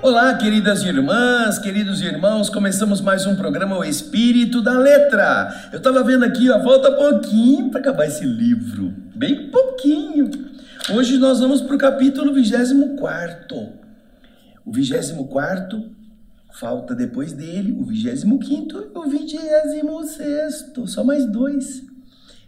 Olá, queridas irmãs, queridos irmãos, começamos mais um programa, O Espírito da Letra. Eu estava vendo aqui, ó, falta pouquinho para acabar esse livro, bem pouquinho. Hoje nós vamos para o capítulo 24. O 24, falta depois dele o 25º e o 26º, só mais dois.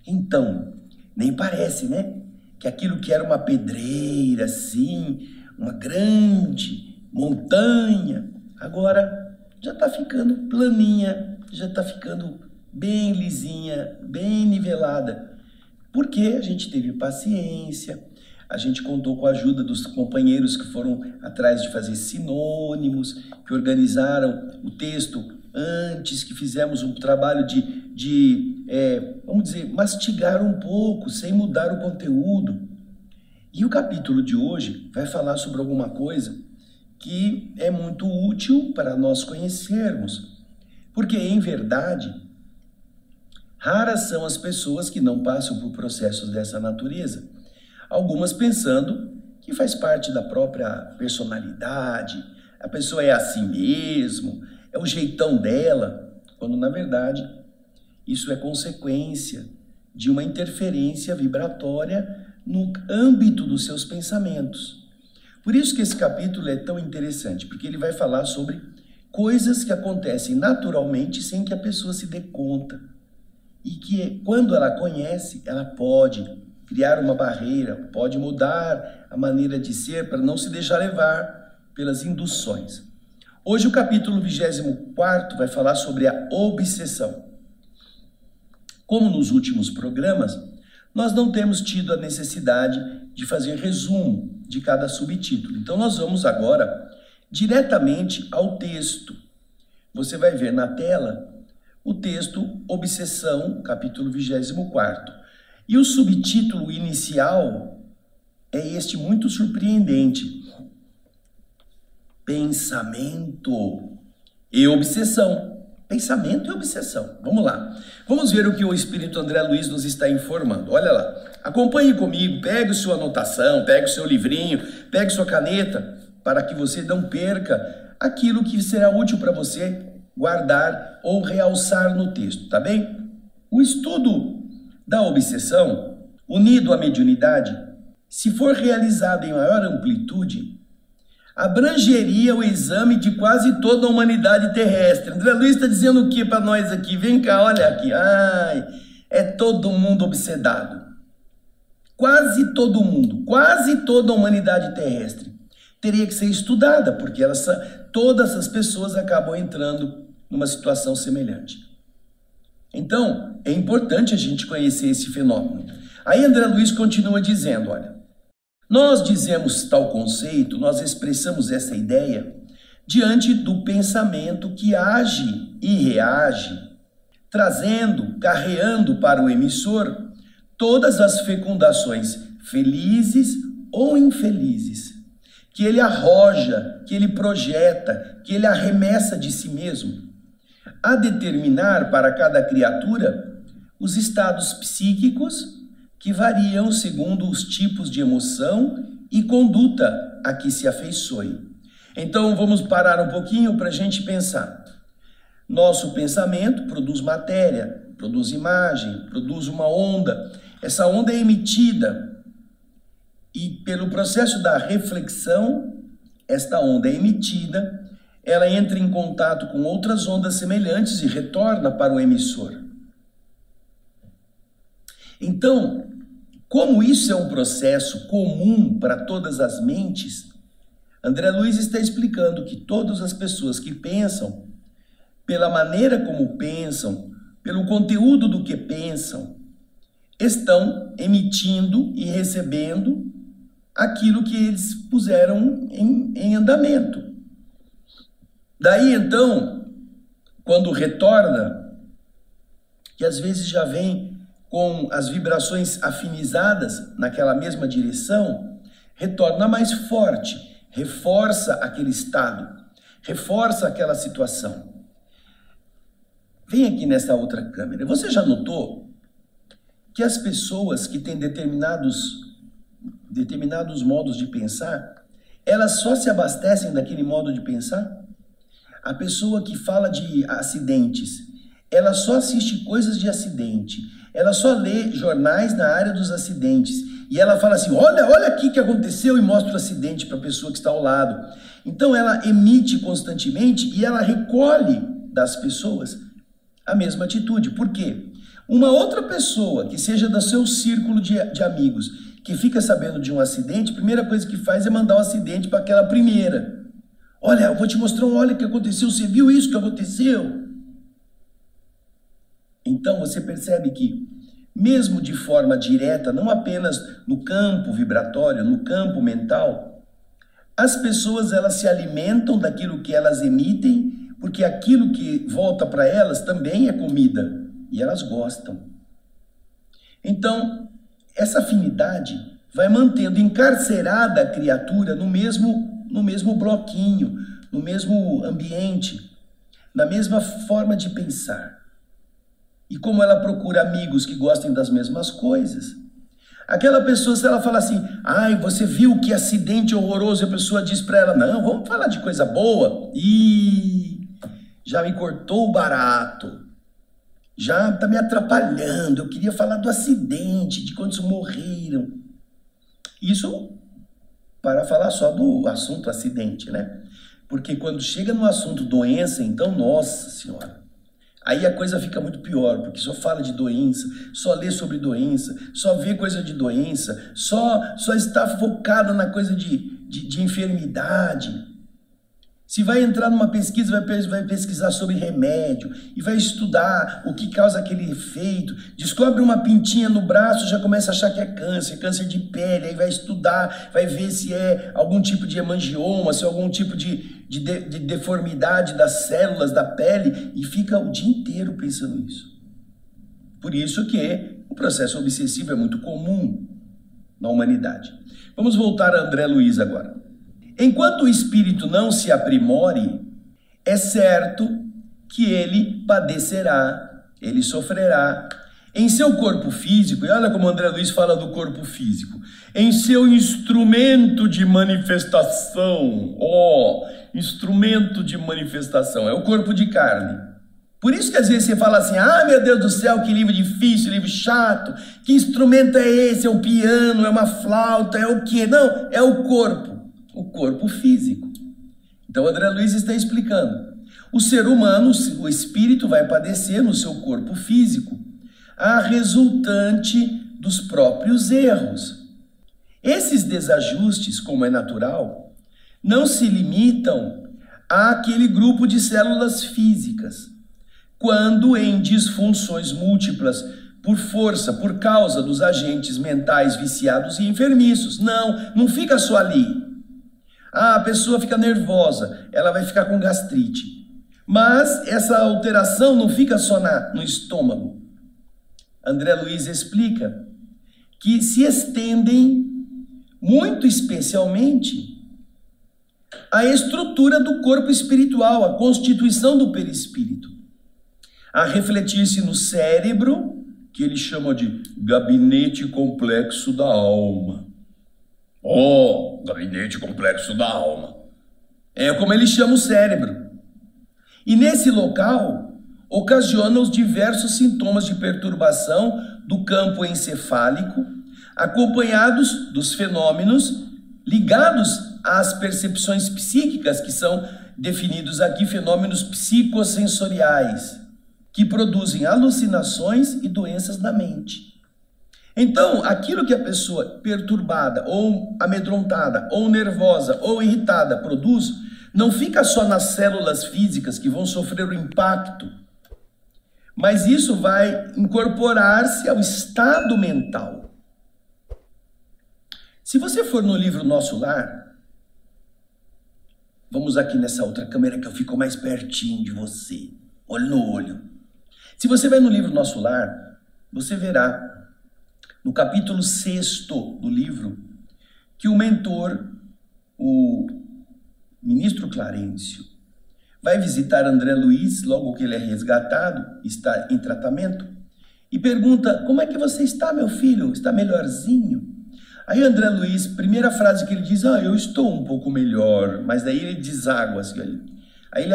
Então, nem parece, né? Que aquilo que era uma pedreira, assim, uma grande montanha, agora já está ficando planinha, já está ficando bem lisinha, bem nivelada. Porque a gente teve paciência, a gente contou com a ajuda dos companheiros que foram atrás de fazer sinônimos, que organizaram o texto antes, que fizemos um trabalho vamos dizer, mastigar um pouco, sem mudar o conteúdo. E o capítulo de hoje vai falar sobre alguma coisa que é muito útil para nós conhecermos. Porque, em verdade, raras são as pessoas que não passam por processos dessa natureza. Algumas pensando que faz parte da própria personalidade, a pessoa é assim mesmo, é o jeitão dela, quando, na verdade, isso é consequência de uma interferência vibratória no âmbito dos seus pensamentos. Por isso que esse capítulo é tão interessante, porque ele vai falar sobre coisas que acontecem naturalmente sem que a pessoa se dê conta. E que quando ela conhece, ela pode criar uma barreira, pode mudar a maneira de ser para não se deixar levar pelas induções. Hoje o capítulo 24 vai falar sobre a obsessão. Como nos últimos programas, nós não temos tido a necessidade de fazer resumo de cada subtítulo. Então nós vamos agora diretamente ao texto. Você vai ver na tela o texto Obsessão, capítulo 24. E o subtítulo inicial é este muito surpreendente: Pensamento e Obsessão. Pensamento e obsessão. Vamos lá. Vamos ver o que o Espírito André Luiz nos está informando. Olha lá. Acompanhe comigo. Pegue sua anotação, pegue o seu livrinho, pegue sua caneta, para que você não perca aquilo que será útil para você guardar ou realçar no texto, tá bem? O estudo da obsessão, unido à mediunidade, se for realizado em maior amplitude, abrangeria o exame de quase toda a humanidade terrestre. André Luiz está dizendo o que para nós aqui? Vem cá, olha aqui. Ai, é todo mundo obsedado. Quase todo mundo, quase toda a humanidade terrestre teria que ser estudada, porque todas essas pessoas acabam entrando numa situação semelhante. Então, é importante a gente conhecer esse fenômeno. Aí André Luiz continua dizendo, olha, nós dizemos tal conceito, nós expressamos essa ideia diante do pensamento que age e reage, trazendo, carreando para o emissor todas as fecundações felizes ou infelizes, que ele arroja, que ele projeta, que ele arremessa de si mesmo, a determinar para cada criatura os estados psíquicos que variam segundo os tipos de emoção e conduta a que se afeiçoe. Então vamos parar um pouquinho para a gente pensar. Nosso pensamento produz matéria, produz imagem, produz uma onda. Essa onda é emitida e pelo processo da reflexão, esta onda é emitida, ela entra em contato com outras ondas semelhantes e retorna para o emissor. Então, como isso é um processo comum para todas as mentes, André Luiz está explicando que todas as pessoas que pensam, pela maneira como pensam, pelo conteúdo do que pensam, estão emitindo e recebendo aquilo que eles puseram em andamento. Daí, então, quando retorna, que às vezes já vem com as vibrações afinizadas naquela mesma direção, retorna mais forte, reforça aquele estado, reforça aquela situação. Vem aqui nessa outra câmera. Você já notou que as pessoas que têm determinados modos de pensar, elas só se abastecem daquele modo de pensar? A pessoa que fala de acidentes, ela só assiste coisas de acidente, ela só lê jornais na área dos acidentes, e ela fala assim, olha aqui que aconteceu, e mostra o acidente para a pessoa que está ao lado. Então ela emite constantemente e ela recolhe das pessoas a mesma atitude. Por quê? Uma outra pessoa que seja do seu círculo de amigos, que fica sabendo de um acidente, a primeira coisa que faz é mandar o acidente para aquela primeira. Olha, eu vou te mostrar, olha o que aconteceu, você viu isso que aconteceu? Então você percebe que, mesmo de forma direta, não apenas no campo vibratório, no campo mental, as pessoas elas se alimentam daquilo que elas emitem, porque aquilo que volta para elas também é comida, e elas gostam. Então, essa afinidade vai mantendo encarcerada a criatura no mesmo bloquinho, no mesmo ambiente, na mesma forma de pensar. E como ela procura amigos que gostem das mesmas coisas, aquela pessoa, se ela fala assim, ai, você viu que acidente horroroso, e a pessoa diz para ela, não, vamos falar de coisa boa. Ih, já me cortou o barato, já está me atrapalhando, eu queria falar do acidente, de quantos morreram. Isso para falar só do assunto acidente, né? Porque quando chega no assunto doença, então, nossa senhora, aí a coisa fica muito pior, porque só fala de doença, só lê sobre doença, só vê coisa de doença, só está focada na coisa de enfermidade. Se vai entrar numa pesquisa, vai pesquisar sobre remédio e vai estudar o que causa aquele efeito. Descobre uma pintinha no braço, já começa a achar que é câncer de pele, aí vai estudar, vai ver se é algum tipo de hemangioma, se é algum tipo de deformidade das células da pele, e fica o dia inteiro pensando nisso. Por isso que o processo obsessivo é muito comum na humanidade. Vamos voltar a André Luiz agora. Enquanto o espírito não se aprimore, é certo que ele padecerá, ele sofrerá em seu corpo físico, e olha como André Luiz fala do corpo físico, em seu instrumento de manifestação, instrumento de manifestação, é o corpo de carne. Por isso que às vezes você fala assim, meu Deus do céu, que livro difícil, livro chato, que instrumento é esse? É um piano, é uma flauta, é o quê? Não, é o corpo físico. Então André Luiz está explicando. O ser humano, o espírito vai padecer no seu corpo físico a resultante dos próprios erros. Esses desajustes, como é natural, não se limitam àquele grupo de células físicas, quando em disfunções múltiplas, por força, por causa dos agentes mentais viciados e enfermiços. Não fica só ali. A pessoa fica nervosa, ela vai ficar com gastrite. Mas essa alteração não fica só no estômago. André Luiz explica que se estendem muito especialmente à estrutura do corpo espiritual, a constituição do perispírito, a refletir-se no cérebro, que ele chama de gabinete complexo da alma. Gabinete complexo da alma. É como ele chama o cérebro. E nesse local, ocasiona os diversos sintomas de perturbação do campo encefálico, acompanhados dos fenômenos ligados às percepções psíquicas, que são definidos aqui fenômenos psicossensoriais, que produzem alucinações e doenças da mente. Então, aquilo que a pessoa perturbada, ou amedrontada, ou nervosa, ou irritada produz, não fica só nas células físicas que vão sofrer o impacto, mas isso vai incorporar-se ao estado mental. Se você for no livro Nosso Lar, vamos aqui nessa outra câmera que eu fico mais pertinho de você, olho no olho. Se você vai no livro Nosso Lar, você verá no capítulo 6º do livro, que o mentor, o ministro Clarencio, vai visitar André Luiz, logo que ele é resgatado, está em tratamento, e pergunta, como é que você está, meu filho? Está melhorzinho? Aí André Luiz, primeira frase que ele diz, eu estou um pouco melhor, mas daí ele deságua, assim, aí ele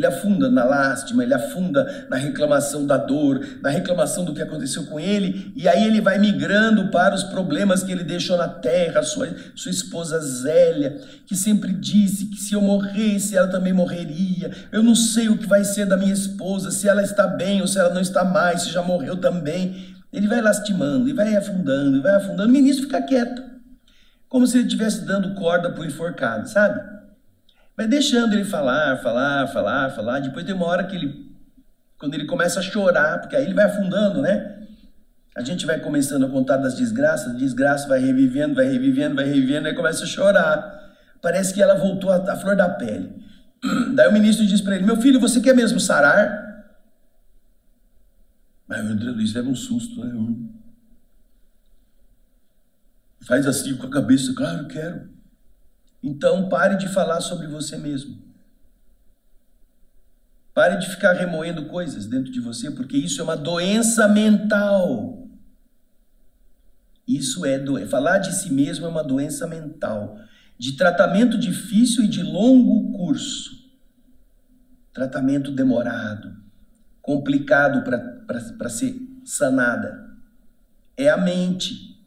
afunda na lástima, ele afunda na reclamação da dor, na reclamação do que aconteceu com ele, e aí ele vai migrando para os problemas que ele deixou na terra, sua esposa Zélia, que sempre disse que se eu morresse, ela também morreria, eu não sei o que vai ser da minha esposa, se ela está bem ou se ela não está mais, se já morreu também. Ele vai lastimando, e vai afundando, o ministro fica quieto, como se ele estivesse dando corda para o enforcado, sabe? Vai deixando ele falar, depois tem uma hora que quando ele começa a chorar, porque aí ele vai afundando, né? A gente vai começando a contar das desgraças, a desgraça vai revivendo, aí começa a chorar. Parece que ela voltou à flor da pele. Daí o ministro diz para ele, meu filho, você quer mesmo sarar? Mas o André Luiz leva um susto, né? Faz assim com a cabeça, claro, eu quero. Então pare de falar sobre você mesmo. Pare de ficar remoendo coisas dentro de você, porque isso é uma doença mental. Falar de si mesmo é uma doença mental, de tratamento difícil e de longo curso. Tratamento demorado, complicado para ser sanada. É a mente.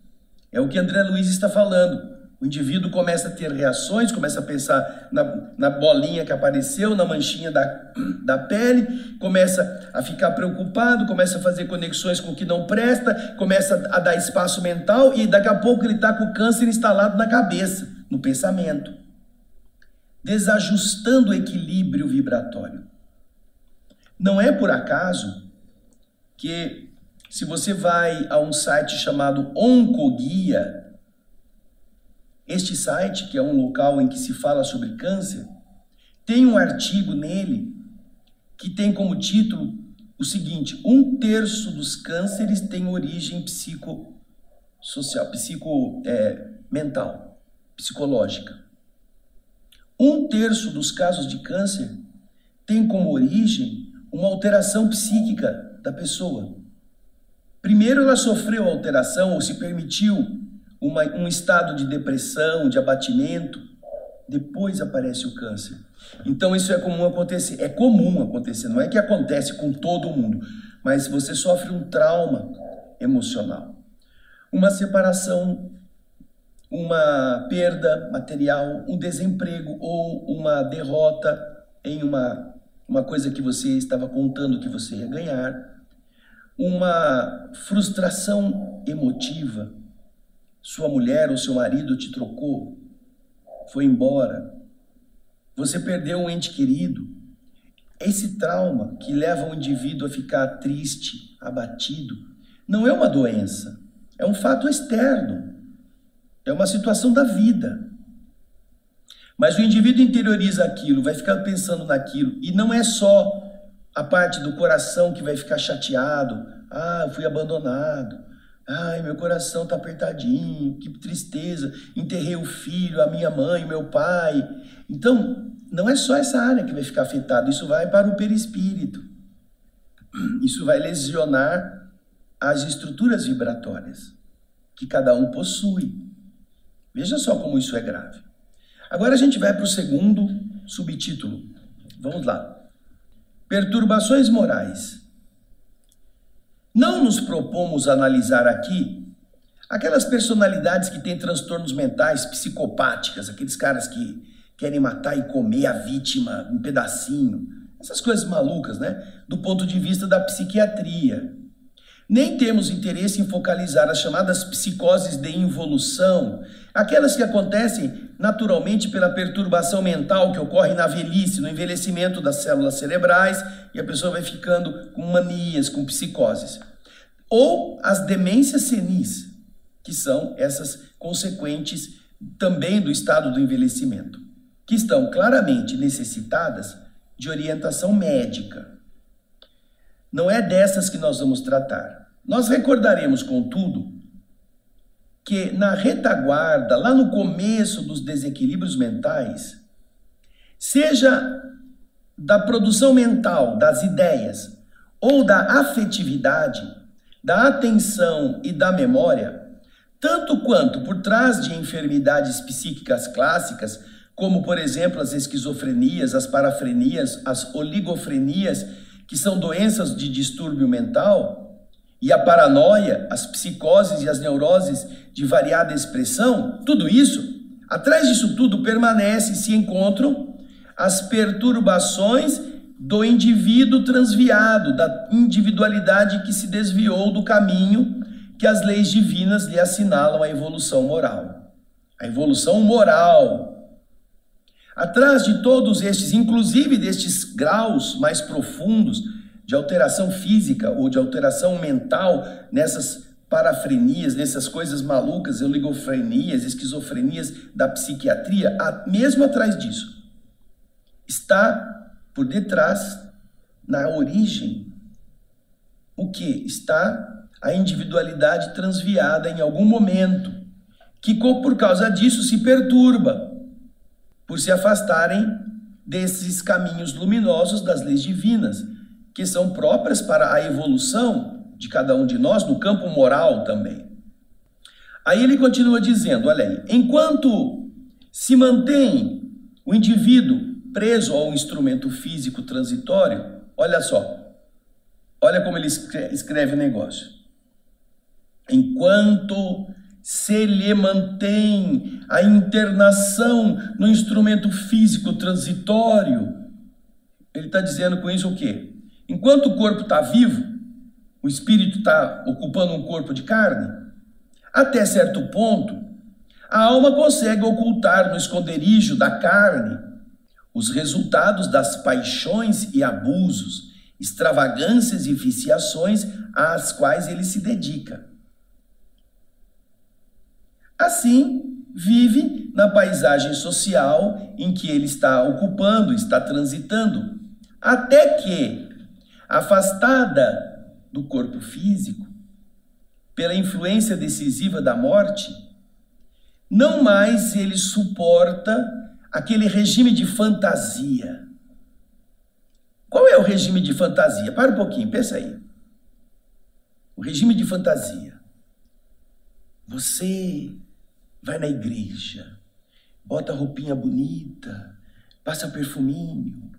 É o que André Luiz está falando. O indivíduo começa a ter reações, começa a pensar na bolinha que apareceu, na manchinha da pele, começa a ficar preocupado, começa a fazer conexões com o que não presta, começa a dar espaço mental e daqui a pouco ele está com o câncer instalado na cabeça, no pensamento, desajustando o equilíbrio vibratório. Não é por acaso que, se você vai a um site chamado Oncoguia, este site, que é um local em que se fala sobre câncer, tem um artigo nele que tem como título o seguinte: 1/3 dos cânceres tem origem mental, psicológica. 1/3 dos casos de câncer tem como origem uma alteração psíquica da pessoa. Primeiro ela sofreu alteração ou se permitiu um estado de depressão, de abatimento, depois aparece o câncer. Então isso é comum acontecer, não é que acontece com todo mundo, mas você sofre um trauma emocional, uma separação, uma perda material, um desemprego ou uma derrota em uma coisa que você estava contando que você ia ganhar, uma frustração emotiva, sua mulher ou seu marido te trocou, foi embora, você perdeu um ente querido. Esse trauma que leva o indivíduo a ficar triste, abatido, não é uma doença, é um fato externo, é uma situação da vida. Mas o indivíduo interioriza aquilo, vai ficar pensando naquilo, e não é só a parte do coração que vai ficar chateado, eu fui abandonado, meu coração está apertadinho, que tristeza, enterrei o filho, a minha mãe, meu pai. Então, não é só essa área que vai ficar afetada, isso vai para o perispírito. Isso vai lesionar as estruturas vibratórias que cada um possui. Veja só como isso é grave. Agora a gente vai para o segundo subtítulo. Vamos lá. Perturbações morais. Não nos propomos analisar aqui aquelas personalidades que têm transtornos mentais psicopáticas, aqueles caras que querem matar e comer a vítima um pedacinho, essas coisas malucas, né? Do ponto de vista da psiquiatria. Nem temos interesse em focalizar as chamadas psicoses de involução, aquelas que acontecem naturalmente pela perturbação mental que ocorre na velhice, no envelhecimento das células cerebrais, e a pessoa vai ficando com manias, com psicoses. Ou as demências senis, que são essas consequentes também do estado do envelhecimento, que estão claramente necessitadas de orientação médica. Não é dessas que nós vamos tratar. Nós recordaremos, contudo, que na retaguarda, lá no começo dos desequilíbrios mentais, seja da produção mental, das ideias, ou da afetividade, da atenção e da memória, tanto quanto por trás de enfermidades psíquicas clássicas, como, por exemplo, as esquizofrenias, as parafrenias, as oligofrenias, que são doenças de distúrbio mental, e a paranoia, as psicoses e as neuroses de variada expressão, tudo isso, atrás disso tudo permanece e se encontram as perturbações do indivíduo transviado, da individualidade que se desviou do caminho que as leis divinas lhe assinalam a evolução moral. A evolução moral. Atrás de todos estes, inclusive destes graus mais profundos de alteração física ou de alteração mental, nessas parafrenias, nessas coisas malucas, oligofrenias, esquizofrenias da psiquiatria, mesmo atrás disso, está por detrás, na origem, o que? Está a individualidade transviada em algum momento, que por causa disso se perturba, por se afastarem desses caminhos luminosos das leis divinas, que são próprias para a evolução de cada um de nós, no campo moral também. Aí ele continua dizendo, olha aí, enquanto se mantém o indivíduo preso ao instrumento físico transitório, olha só, olha como ele escreve o negócio. Enquanto se lhe mantém a internação no instrumento físico transitório, ele está dizendo com isso o quê? Enquanto o corpo está vivo, o espírito está ocupando um corpo de carne, até certo ponto, a alma consegue ocultar no esconderijo da carne os resultados das paixões e abusos, extravagâncias e viciações às quais ele se dedica. Assim, vive na paisagem social em que ele está ocupando, está transitando, até que, afastada do corpo físico, pela influência decisiva da morte, não mais ele suporta aquele regime de fantasia. Qual é o regime de fantasia? Para um pouquinho, pensa aí. O regime de fantasia. Você vai na igreja, bota roupinha bonita, passa perfuminho,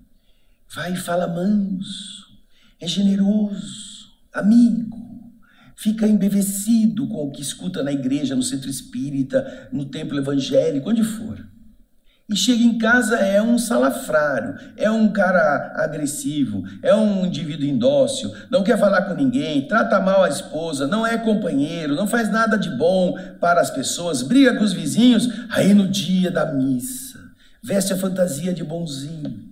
vai e fala manso, é generoso, amigo, fica embevecido com o que escuta na igreja, no centro espírita, no templo evangélico, onde for. E chega em casa, é um salafrário, é um cara agressivo, é um indivíduo indócil, não quer falar com ninguém, trata mal a esposa, não é companheiro, não faz nada de bom para as pessoas, briga com os vizinhos, aí no dia da missa, veste a fantasia de bonzinho.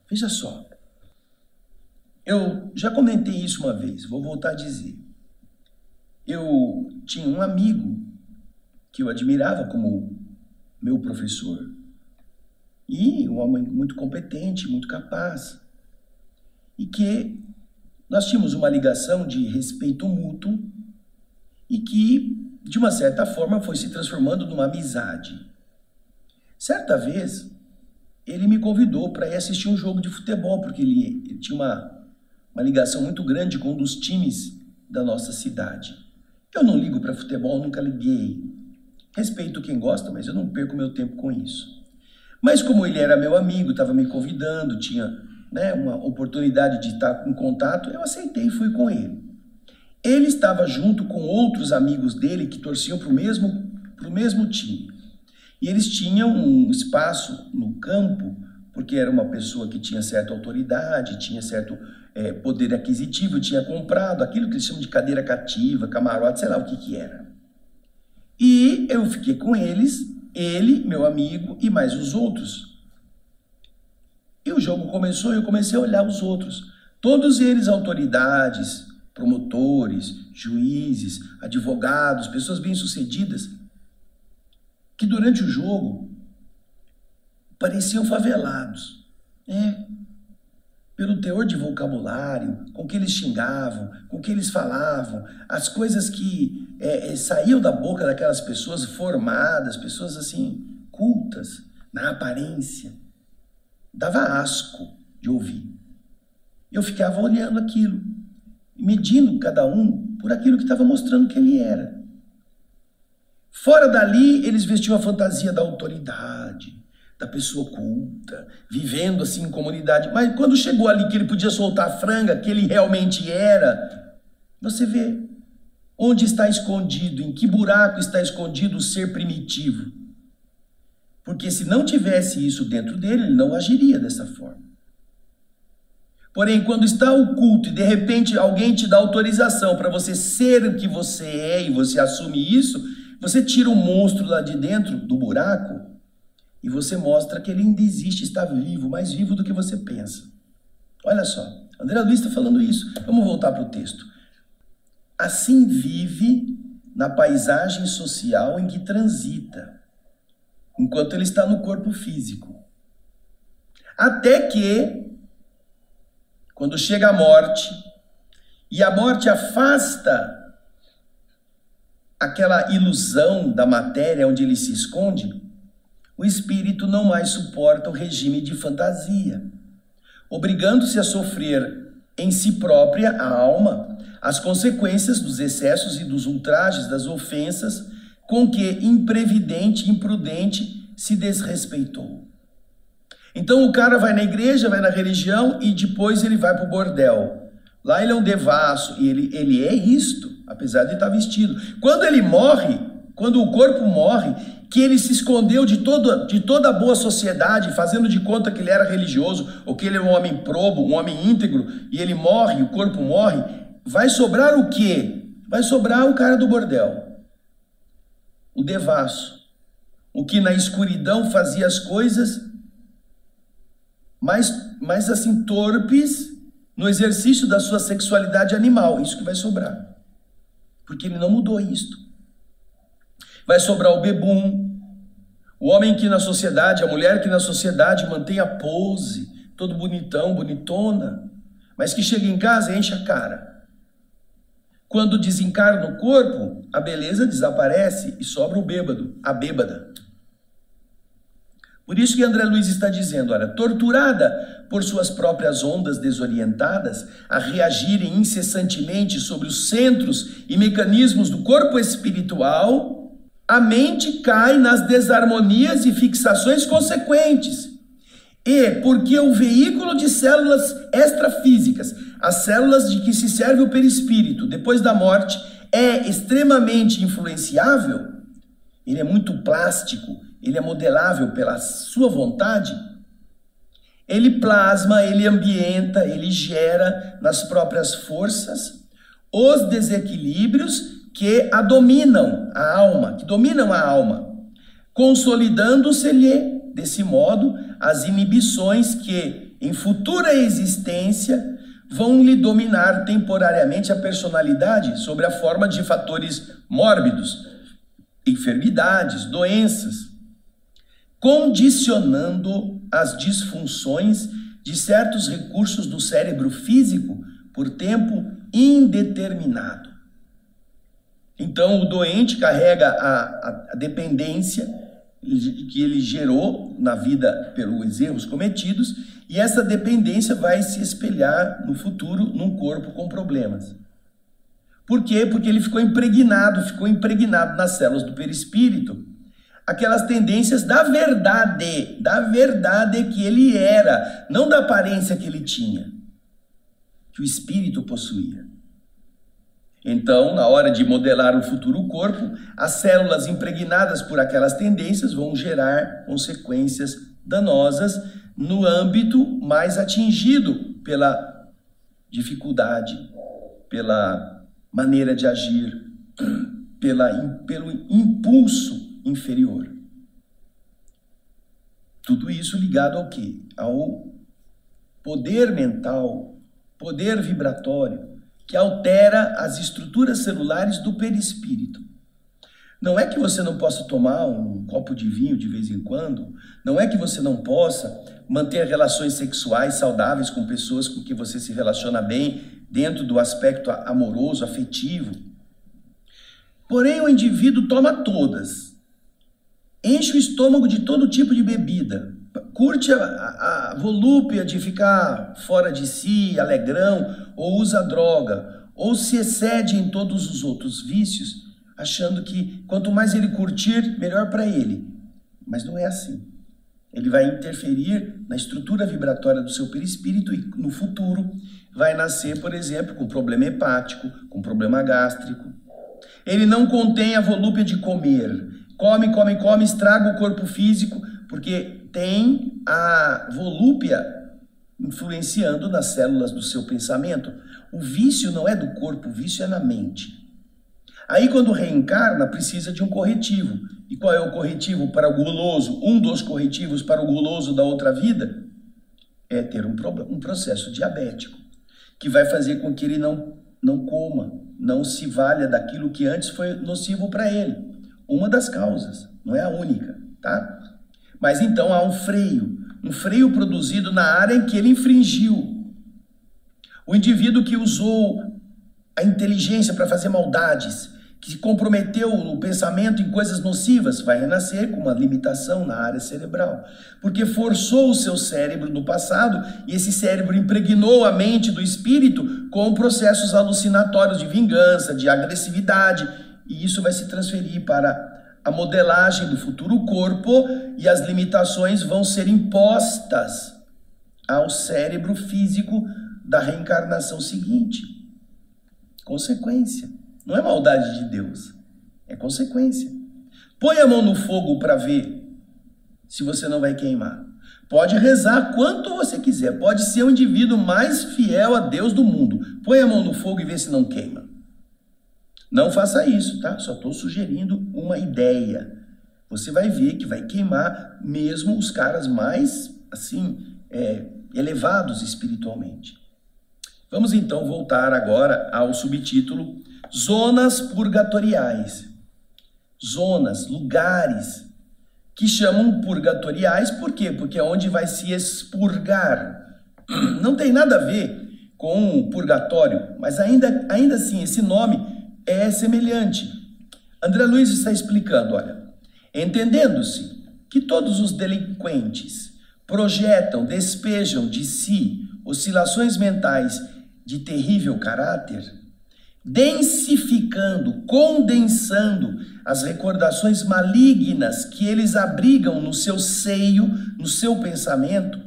Veja só, eu já comentei isso uma vez, vou voltar a dizer. Eu tinha um amigo que eu admirava como meu professor, e um homem muito competente, muito capaz, e que nós tínhamos uma ligação de respeito mútuo e que, de uma certa forma, foi se transformando numa amizade. Certa vez, ele me convidou para ir assistir um jogo de futebol, porque ele tinha uma ligação muito grande com um dos times da nossa cidade. Eu não ligo para futebol, nunca liguei. Respeito quem gosta, mas eu não perco meu tempo com isso. Mas como ele era meu amigo, estava me convidando, tinha, né, uma oportunidade de estar em contato, eu aceitei e fui com ele. Ele estava junto com outros amigos dele que torciam para o mesmo time. E eles tinham um espaço no campo, porque era uma pessoa que tinha certa autoridade, tinha certo poder aquisitivo, tinha comprado aquilo que eles chamam de cadeira cativa, camarote, sei lá o que era. E eu fiquei com eles, ele, meu amigo e mais os outros. E o jogo começou e eu comecei a olhar os outros. Todos eles autoridades, promotores, juízes, advogados, pessoas bem-sucedidas, que durante o jogo pareciam favelados. Pelo teor de vocabulário, com que eles xingavam, com que eles falavam, as coisas que saíam da boca daquelas pessoas formadas, pessoas assim, cultas, na aparência. Dava asco de ouvir. Eu ficava olhando aquilo, medindo cada um por aquilo que estava mostrando que ele era. Fora dali, eles vestiam a fantasia da autoridade, da pessoa culta, vivendo assim em comunidade. Mas quando chegou ali que ele podia soltar a franga, que ele realmente era, você vê onde está escondido, em que buraco está escondido o ser primitivo. Porque se não tivesse isso dentro dele, ele não agiria dessa forma. Porém, quando está oculto e de repente alguém te dá autorização para você ser o que você é e você assume isso, você tira o monstro lá de dentro do buraco e você mostra que ele ainda existe, está vivo, mais vivo do que você pensa. Olha só, André Luiz está falando isso. Vamos voltar para o texto. Assim vive na paisagem social em que transita, enquanto ele está no corpo físico. Até que, quando chega a morte, e a morte afasta aquela ilusão da matéria onde ele se esconde, o espírito não mais suporta o regime de fantasia, obrigando-se a sofrer em si própria, a alma, as consequências dos excessos e dos ultrajes, das ofensas, com que imprevidente, imprudente se desrespeitou. Então o cara vai na igreja, vai na religião e depois ele vai para o bordel. Lá ele é um devasso e ele é isto, apesar de estar vestido. Quando ele morre, quando o corpo morre, que ele se escondeu de toda a boa sociedade, fazendo de conta que ele era religioso, ou que ele é um homem probo, um homem íntegro, e ele morre, o corpo morre, vai sobrar o quê? Vai sobrar o cara do bordel, o devasso, o que na escuridão fazia as coisas mais assim torpes no exercício da sua sexualidade animal. Isso que vai sobrar, porque ele não mudou isto. Vai sobrar o bebum, o homem que na sociedade, a mulher que na sociedade mantém a pose, todo bonitão, bonitona, mas que chega em casa e enche a cara. Quando desencarna o corpo, a beleza desaparece e sobra o bêbado, a bêbada. Por isso que André Luiz está dizendo, olha, torturada por suas próprias ondas desorientadas, a reagirem incessantemente sobre os centros e mecanismos do corpo espiritual, a mente cai nas desarmonias e fixações consequentes. E porque o veículo de células extrafísicas, as células de que se serve o perispírito depois da morte, é extremamente influenciável, ele é muito plástico, ele é modelável pela sua vontade, ele plasma, ele ambienta, ele gera nas próprias forças os desequilíbrios que a dominam a alma, consolidando-se-lhe, desse modo, as inibições que, em futura existência, vão lhe dominar temporariamente a personalidade sob a forma de fatores mórbidos, enfermidades, doenças, condicionando as disfunções de certos recursos do cérebro físico por tempo indeterminado. Então, o doente carrega a dependência que ele gerou na vida pelos erros cometidos, e essa dependência vai se espelhar no futuro num corpo com problemas. Por quê? Porque ele ficou impregnado nas células do perispírito, aquelas tendências da verdade que ele era, não da aparência que ele tinha, que o espírito possuía. Então, na hora de modelar o futuro corpo, as células impregnadas por aquelas tendências vão gerar consequências danosas no âmbito mais atingido pela dificuldade, pela maneira de agir, pelo impulso inferior. Tudo isso ligado ao quê? Ao poder mental, poder vibratório, que altera as estruturas celulares do perispírito. Não é que você não possa tomar um copo de vinho de vez em quando, não é que você não possa manter relações sexuais saudáveis com pessoas com que você se relaciona bem, dentro do aspecto amoroso, afetivo. Porém, o indivíduo toma todas, enche o estômago de todo tipo de bebida, curte a volúpia de ficar fora de si, alegrão, ou usa droga, ou se excede em todos os outros vícios, achando que quanto mais ele curtir, melhor para ele. Mas não é assim. Ele vai interferir na estrutura vibratória do seu perispírito e no futuro vai nascer, por exemplo, com problema hepático, com problema gástrico. Ele não contém a volúpia de comer. Come, come, come, estraga o corpo físico, porque tem a volúpia influenciando nas células do seu pensamento. O vício não é do corpo, o vício é na mente. Aí quando reencarna, precisa de um corretivo. E qual é o corretivo para o guloso? Um dos corretivos para o guloso da outra vida é ter um processo diabético, que vai fazer com que ele não coma, não se valha daquilo que antes foi nocivo para ele. Uma das causas, não é a única, tá? Mas então há um freio produzido na área em que ele infringiu. O indivíduo que usou a inteligência para fazer maldades, que comprometeu o pensamento em coisas nocivas, vai renascer com uma limitação na área cerebral, porque forçou o seu cérebro do passado e esse cérebro impregnou a mente do espírito com processos alucinatórios de vingança, de agressividade, e isso vai se transferir para a modelagem do futuro corpo e as limitações vão ser impostas ao cérebro físico da reencarnação seguinte. Consequência. Não é maldade de Deus, é consequência. Põe a mão no fogo para ver se você não vai queimar. Pode rezar quanto você quiser, pode ser o indivíduo mais fiel a Deus do mundo. Põe a mão no fogo e vê se não queima. Não faça isso, tá? Só estou sugerindo uma ideia. Você vai ver que vai queimar mesmo os caras mais, assim, elevados espiritualmente. Vamos então voltar agora ao subtítulo Zonas purgatoriais. Zonas, lugares que chamam purgatoriais, por quê? Porque é onde vai se expurgar. Não tem nada a ver com o purgatório, mas ainda assim esse nome é semelhante. André Luiz está explicando, olha, entendendo-se que todos os delinquentes projetam, despejam de si oscilações mentais de terrível caráter, densificando, condensando as recordações malignas que eles abrigam no seu seio, no seu pensamento,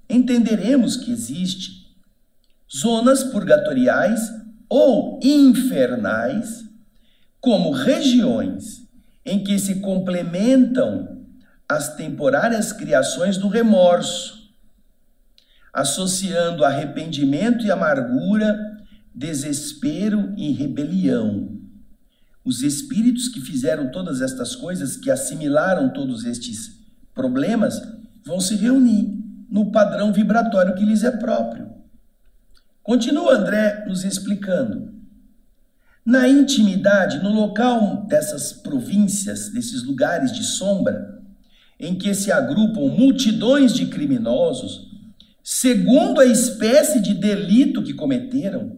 entenderemos que existe zonas purgatoriais ou infernais como regiões em que se complementam as temporárias criações do remorso, associando arrependimento e amargura, desespero e rebelião. Os espíritos que fizeram todas estas coisas, que assimilaram todos estes problemas, vão se reunir no padrão vibratório que lhes é próprio. Continua André nos explicando. Na intimidade, no local dessas províncias, desses lugares de sombra, em que se agrupam multidões de criminosos, segundo a espécie de delito que cometeram,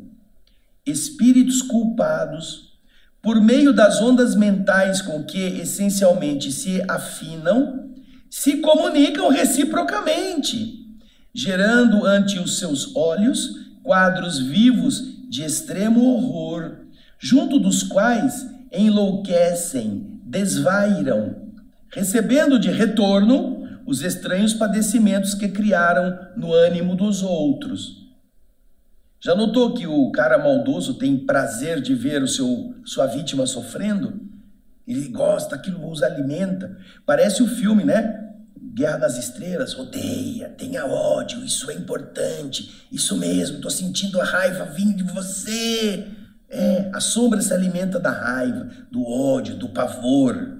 espíritos culpados, por meio das ondas mentais com que essencialmente se afinam, se comunicam reciprocamente, gerando ante os seus olhos quadros vivos de extremo horror, junto dos quais enlouquecem, desvairam, recebendo de retorno os estranhos padecimentos que criaram no ânimo dos outros. Já notou que o cara maldoso tem prazer de ver sua vítima sofrendo? Ele gosta, aquilo os alimenta. Parece o filme, né? Guerra nas Estrelas. Odeia, tenha ódio, isso é importante. Isso mesmo, estou sentindo a raiva vindo de você. A sombra se alimenta da raiva, do ódio, do pavor.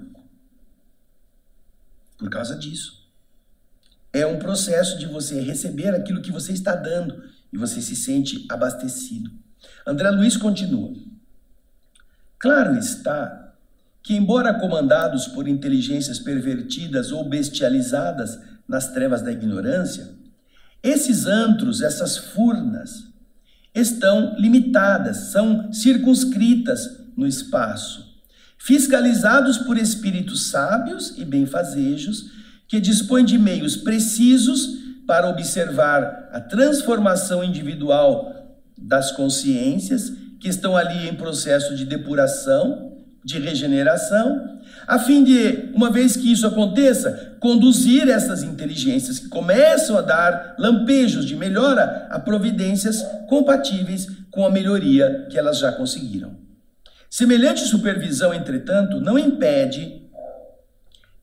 Por causa disso. É um processo de você receber aquilo que você está dando e você se sente abastecido. André Luiz continua. Claro está que, embora comandados por inteligências pervertidas ou bestializadas nas trevas da ignorância, esses antros, essas furnas, estão limitadas, são circunscritas no espaço, fiscalizados por espíritos sábios e benfazejos, que dispõe de meios precisos para observar a transformação individual das consciências que estão ali em processo de depuração, de regeneração, a fim de, uma vez que isso aconteça, conduzir essas inteligências que começam a dar lampejos de melhora a providências compatíveis com a melhoria que elas já conseguiram. Semelhante supervisão, entretanto, não impede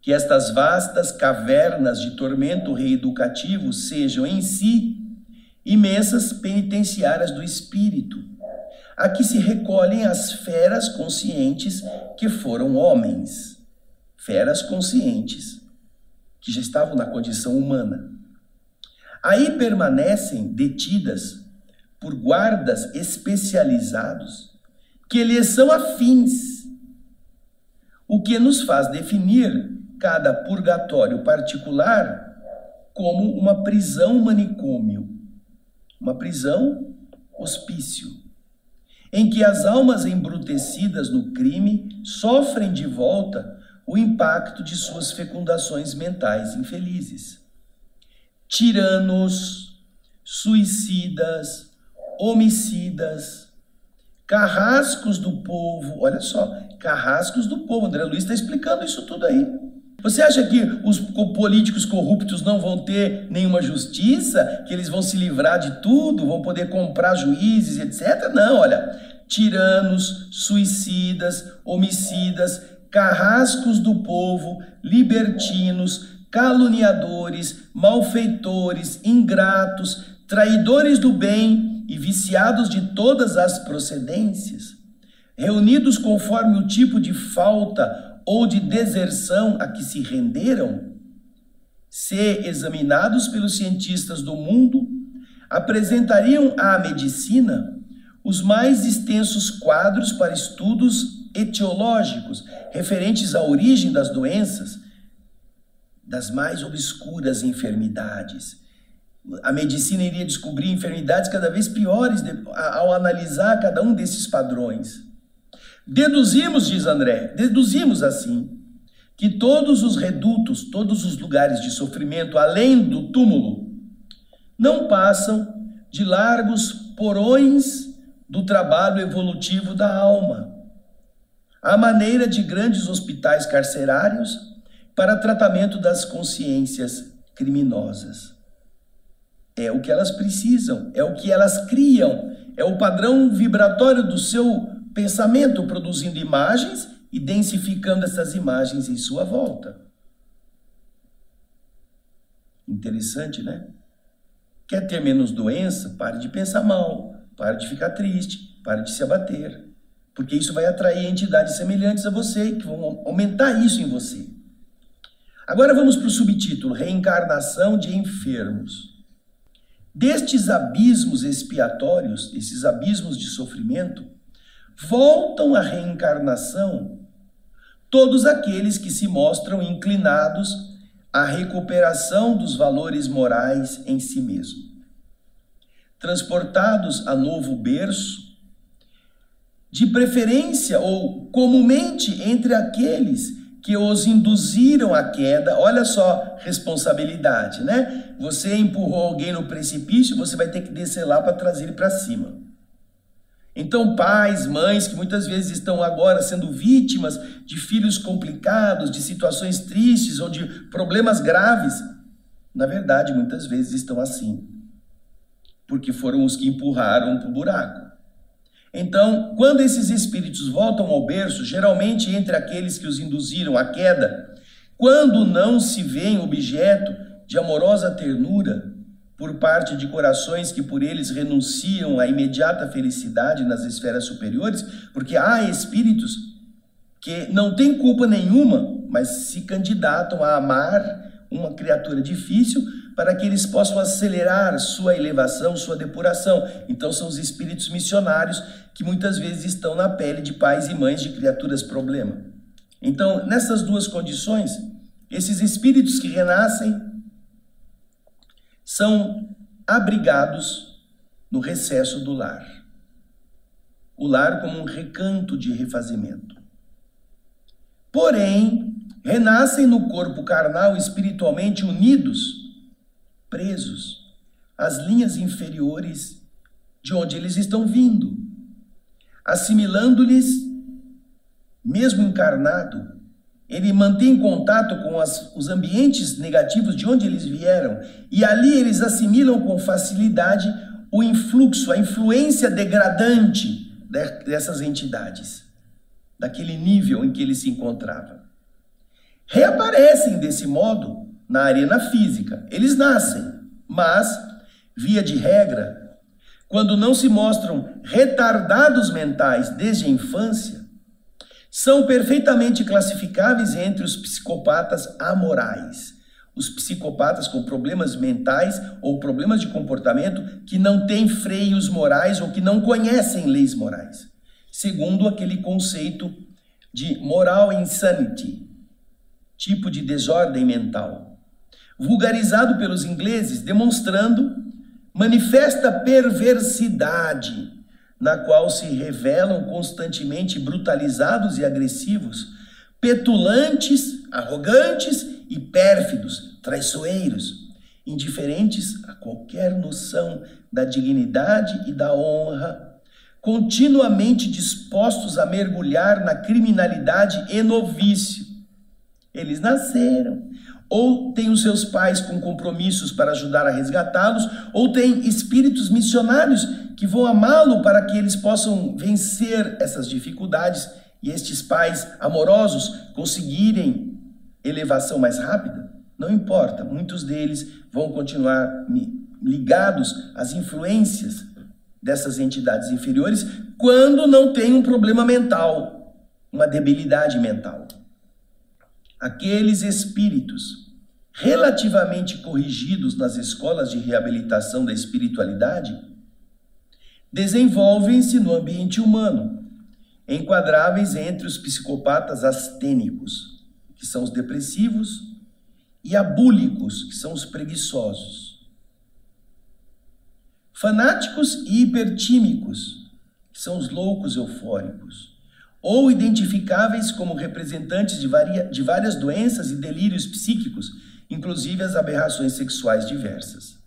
que estas vastas cavernas de tormento reeducativo sejam em si imensas penitenciárias do espírito, a que se recolhem as feras conscientes que foram homens, feras conscientes que já estavam na condição humana. Aí permanecem detidas por guardas especializados que lhes são afins, o que nos faz definir cada purgatório particular como uma prisão manicômio, uma prisão hospício, em que as almas embrutecidas no crime sofrem de volta o impacto de suas fecundações mentais infelizes. Tiranos, suicidas, homicidas, carrascos do povo, olha só, carrascos do povo, André Luiz está explicando isso tudo aí. Você acha que os políticos corruptos não vão ter nenhuma justiça, que eles vão se livrar de tudo, vão poder comprar juízes, etc? Não, olha, tiranos, suicidas, homicidas, carrascos do povo, libertinos, caluniadores, malfeitores, ingratos, traidores do bem e viciados de todas as procedências, reunidos conforme o tipo de falta ou de deserção a que se renderam, se examinados pelos cientistas do mundo, apresentariam à medicina os mais extensos quadros para estudos etiológicos referentes à origem das doenças, das mais obscuras enfermidades. A medicina iria descobrir enfermidades cada vez piores ao analisar cada um desses padrões. Deduzimos, diz André, deduzimos assim, que todos os redutos, todos os lugares de sofrimento além do túmulo, não passam de largos porões do trabalho evolutivo da alma, à maneira de grandes hospitais carcerários para tratamento das consciências criminosas. É o que elas precisam, é o que elas criam, é o padrão vibratório do seu pensamento, produzindo imagens e densificando essas imagens em sua volta. Interessante, né? Quer ter menos doença? Pare de pensar mal, pare de ficar triste, pare de se abater, porque isso vai atrair entidades semelhantes a você, que vão aumentar isso em você. Agora vamos para o subtítulo, Reencarnação de Enfermos. Destes abismos expiatórios, esses abismos de sofrimento, voltam à reencarnação todos aqueles que se mostram inclinados à recuperação dos valores morais em si mesmo. Transportados a novo berço, de preferência ou comumente entre aqueles que os induziram à queda. Olha só, responsabilidade, né? Você empurrou alguém no precipício, você vai ter que descer lá para trazer ele para cima. Então, pais, mães que muitas vezes estão agora sendo vítimas de filhos complicados, de situações tristes ou de problemas graves, na verdade, muitas vezes estão assim, porque foram os que empurraram para o buraco. Então, quando esses espíritos voltam ao berço, geralmente entre aqueles que os induziram à queda, quando não se vêem objeto de amorosa ternura por parte de corações que por eles renunciam à imediata felicidade nas esferas superiores, porque há espíritos que não têm culpa nenhuma, mas se candidatam a amar uma criatura difícil para que eles possam acelerar sua elevação, sua depuração. Então são os espíritos missionários que muitas vezes estão na pele de pais e mães de criaturas problema. Então, nessas duas condições, esses espíritos que renascem são abrigados no recesso do lar. O lar como um recanto de refazimento. Porém, renascem no corpo carnal espiritualmente unidos, presos às linhas inferiores de onde eles estão vindo, assimilando-lhes, mesmo encarnado, ele mantém contato com os ambientes negativos de onde eles vieram, e ali eles assimilam com facilidade o influxo, a influência degradante dessas entidades, daquele nível em que ele se encontrava. Reaparecem desse modo na arena física. Eles nascem, mas, via de regra, quando não se mostram retardados mentais desde a infância, são perfeitamente classificáveis entre os psicopatas amorais, os psicopatas com problemas mentais ou problemas de comportamento que não têm freios morais ou que não conhecem leis morais, segundo aquele conceito de moral insanity, tipo de desordem mental, vulgarizado pelos ingleses, demonstrando manifesta perversidade, na qual se revelam constantemente brutalizados e agressivos, petulantes, arrogantes e pérfidos, traiçoeiros, indiferentes a qualquer noção da dignidade e da honra, continuamente dispostos a mergulhar na criminalidade e no vício. Eles nasceram, ou têm os seus pais com compromissos para ajudar a resgatá-los, ou têm espíritos missionários que vão amá-lo para que eles possam vencer essas dificuldades e estes pais amorosos conseguirem elevação mais rápida. Não importa, muitos deles vão continuar ligados às influências dessas entidades inferiores quando não tem um problema mental, uma debilidade mental. Aqueles espíritos relativamente corrigidos nas escolas de reabilitação da espiritualidade desenvolvem-se no ambiente humano, enquadráveis entre os psicopatas astênicos, que são os depressivos, e abúlicos, que são os preguiçosos. Fanáticos e hipertímicos, que são os loucos eufóricos, ou identificáveis como representantes de várias doenças e delírios psíquicos, inclusive as aberrações sexuais diversas.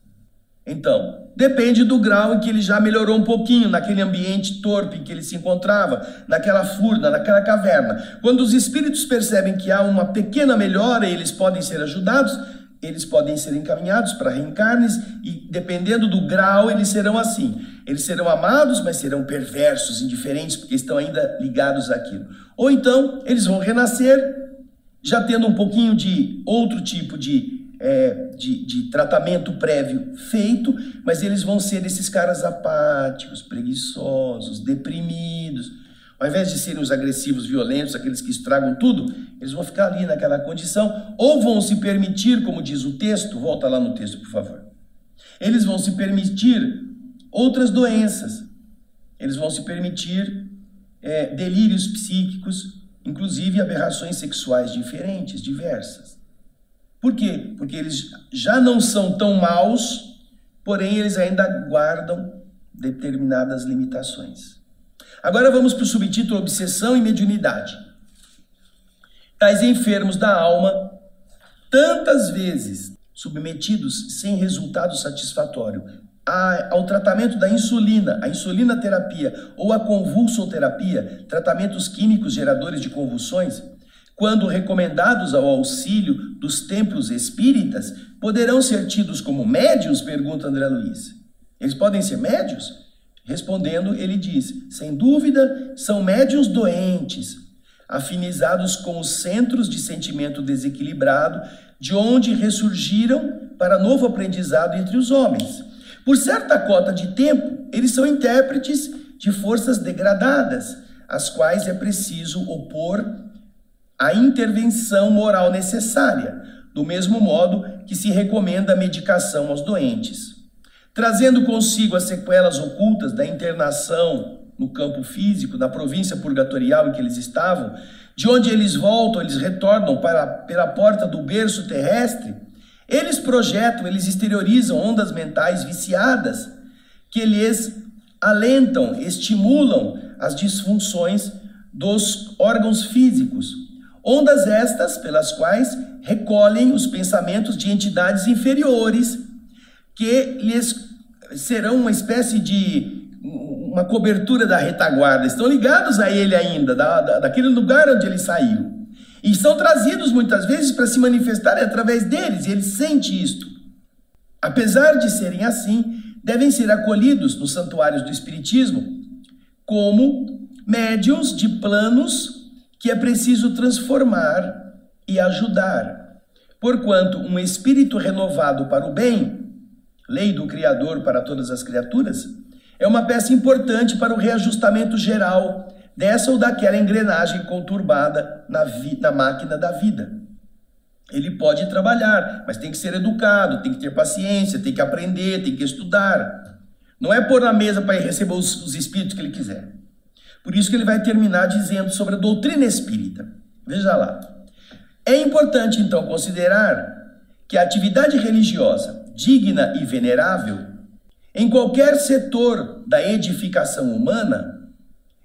Então, depende do grau em que ele já melhorou um pouquinho naquele ambiente torpe em que ele se encontrava, naquela furna, naquela caverna. Quando os espíritos percebem que há uma pequena melhora e eles podem ser ajudados, eles podem ser encaminhados para reencarnes e, dependendo do grau, eles serão assim. Eles serão amados, mas serão perversos, indiferentes, porque estão ainda ligados àquilo. Ou então, eles vão renascer, já tendo um pouquinho de outro tipo de tratamento prévio feito, mas eles vão ser esses caras apáticos, preguiçosos, deprimidos. Ao invés de serem os agressivos, violentos, aqueles que estragam tudo, eles vão ficar ali naquela condição, ou vão se permitir, como diz o texto, volta lá no texto, por favor. Eles vão se permitir outras doenças, eles vão se permitir delírios psíquicos, inclusive aberrações sexuais diferentes, diversas. Por quê? Porque eles já não são tão maus, porém eles ainda guardam determinadas limitações. Agora vamos para o subtítulo Obsessão e Mediunidade. Tais enfermos da alma, tantas vezes submetidos sem resultado satisfatório ao tratamento da insulina, a insulinoterapia ou a convulsoterapia, tratamentos químicos geradores de convulsões, quando recomendados ao auxílio dos templos espíritas, poderão ser tidos como médiuns? Pergunta André Luiz. Eles podem ser médiuns? Respondendo, ele diz, sem dúvida, são médiuns doentes, afinizados com os centros de sentimento desequilibrado, de onde ressurgiram para novo aprendizado entre os homens. Por certa cota de tempo, eles são intérpretes de forças degradadas, às quais é preciso opor a intervenção moral necessária, do mesmo modo que se recomenda a medicação aos doentes, trazendo consigo as sequelas ocultas da internação no campo físico, da província purgatorial em que eles estavam, de onde eles voltam, eles retornam pela porta do berço terrestre. Eles projetam, eles exteriorizam ondas mentais viciadas que lhes alentam, estimulam as disfunções dos órgãos físicos. Ondas estas pelas quais recolhem os pensamentos de entidades inferiores que lhes serão uma espécie de uma cobertura da retaguarda, estão ligados a ele ainda, daquele lugar onde ele saiu. E são trazidos muitas vezes para se manifestarem através deles, e ele sente isto. Apesar de serem assim, devem ser acolhidos nos santuários do Espiritismo como médiuns de planos que é preciso transformar e ajudar. Porquanto um espírito renovado para o bem, lei do Criador para todas as criaturas, é uma peça importante para o reajustamento geral dessa ou daquela engrenagem conturbada na máquina da vida. Ele pode trabalhar, mas tem que ser educado, tem que ter paciência, tem que aprender, tem que estudar. Não é pôr na mesa para receber os espíritos que ele quiser. Por isso que ele vai terminar dizendo sobre a doutrina espírita. Veja lá. É importante, então, considerar que a atividade religiosa, digna e venerável, em qualquer setor da edificação humana,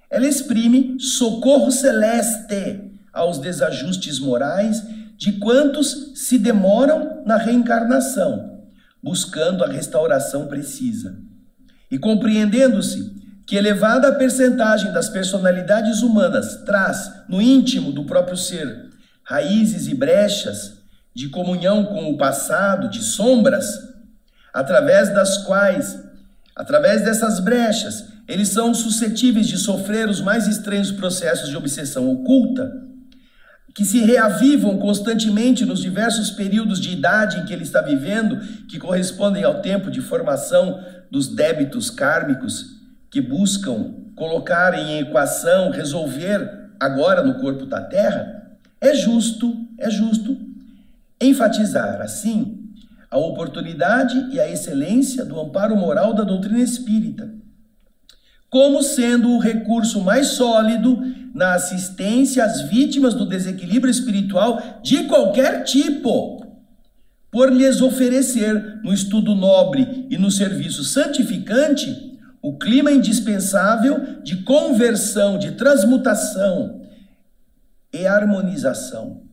ela exprime socorro celeste aos desajustes morais de quantos se demoram na reencarnação, buscando a restauração precisa. E compreendendo-se que elevada a percentagem das personalidades humanas traz, no íntimo do próprio ser, raízes e brechas de comunhão com o passado, de sombras, através dessas brechas, eles são suscetíveis de sofrer os mais estranhos processos de obsessão oculta, que se reavivam constantemente nos diversos períodos de idade em que ele está vivendo, que correspondem ao tempo de formação dos débitos kármicos, que buscam colocar em equação, resolver agora no corpo da Terra. É justo enfatizar, assim, a oportunidade e a excelência do amparo moral da doutrina espírita, como sendo o recurso mais sólido na assistência às vítimas do desequilíbrio espiritual de qualquer tipo, por lhes oferecer, no estudo nobre e no serviço santificante, o clima indispensável de conversão, de transmutação e harmonização,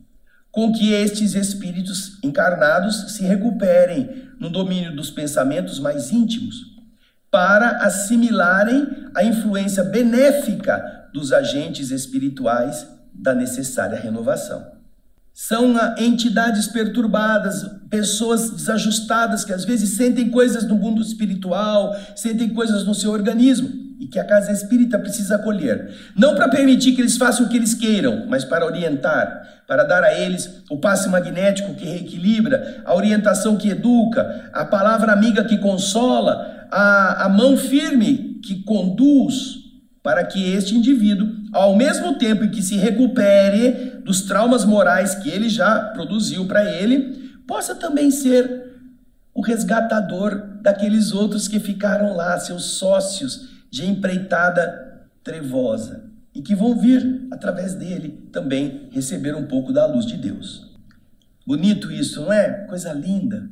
com que estes espíritos encarnados se recuperem no domínio dos pensamentos mais íntimos, para assimilarem a influência benéfica dos agentes espirituais da necessária renovação. São entidades perturbadas, pessoas desajustadas que às vezes sentem coisas no mundo espiritual, sentem coisas no seu organismo, e que a casa espírita precisa acolher. Não para permitir que eles façam o que eles queiram, mas para orientar, para dar a eles o passe magnético que reequilibra, a orientação que educa, a palavra amiga que consola, a mão firme que conduz, para que este indivíduo, ao mesmo tempo em que se recupere dos traumas morais que ele já produziu para ele, possa também ser o resgatador daqueles outros que ficaram lá, seus sócios de empreitada trevosa, e que vão vir, através dele, também receber um pouco da luz de Deus. Bonito isso, não é? Coisa linda.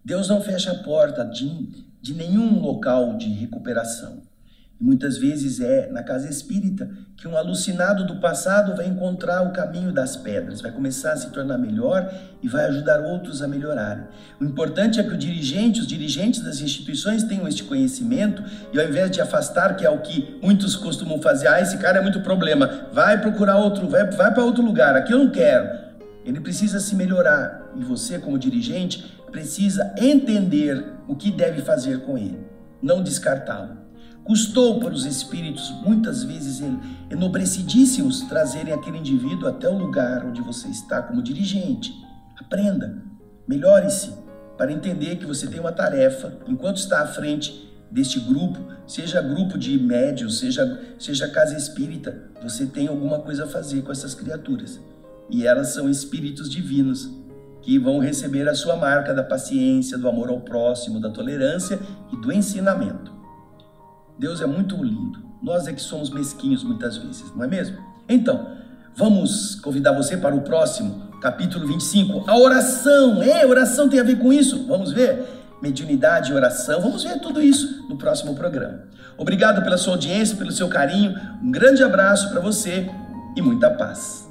Deus não fecha a porta de nenhum local de recuperação. E muitas vezes é na casa espírita que um alucinado do passado vai encontrar o caminho das pedras, vai começar a se tornar melhor e vai ajudar outros a melhorarem. O importante é que os dirigentes das instituições tenham este conhecimento e, ao invés de afastar, que é o que muitos costumam fazer, esse cara é muito problema, vai procurar outro, vai para outro lugar, aqui eu não quero. Ele precisa se melhorar e você, como dirigente, precisa entender o que deve fazer com ele, não descartá-lo. Custou para os espíritos, muitas vezes enobrecidíssimos, trazerem aquele indivíduo até o lugar onde você está como dirigente. Aprenda, melhore-se, para entender que você tem uma tarefa, enquanto está à frente deste grupo, seja grupo de médios, seja casa espírita, você tem alguma coisa a fazer com essas criaturas. E elas são espíritos divinos, que vão receber a sua marca da paciência, do amor ao próximo, da tolerância e do ensinamento. Deus é muito lindo. Nós é que somos mesquinhos muitas vezes, não é mesmo? Então, vamos convidar você para o próximo, capítulo 25. A oração, oração tem a ver com isso. Vamos ver? Mediunidade e oração. Vamos ver tudo isso no próximo programa. Obrigado pela sua audiência, pelo seu carinho. Um grande abraço para você e muita paz.